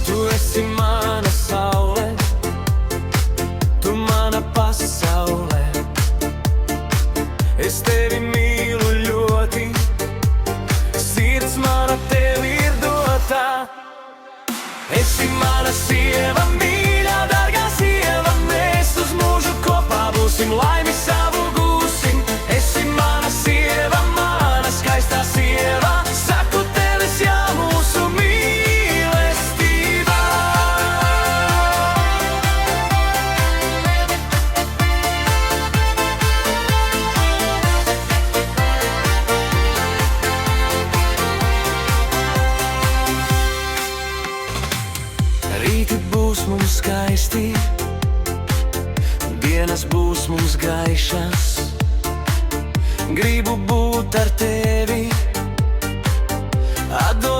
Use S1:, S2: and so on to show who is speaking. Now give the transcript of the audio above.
S1: Tu esi mana saule, tu mana pasaule. Es tevi mīlu ļoti, sirds mana tev ir dotā. Esi mana sieva, mīļā, dārgā sieva, mēs uz mūžu kopā būsim, laimi savu gūsim. Esi mana sieva, mana skaistā sieva, saku tev es jā mūsu mīlestībā. Rīti būs mums skaisti, dienas būs mums gaišas. Gribu būt ar tevi, atdot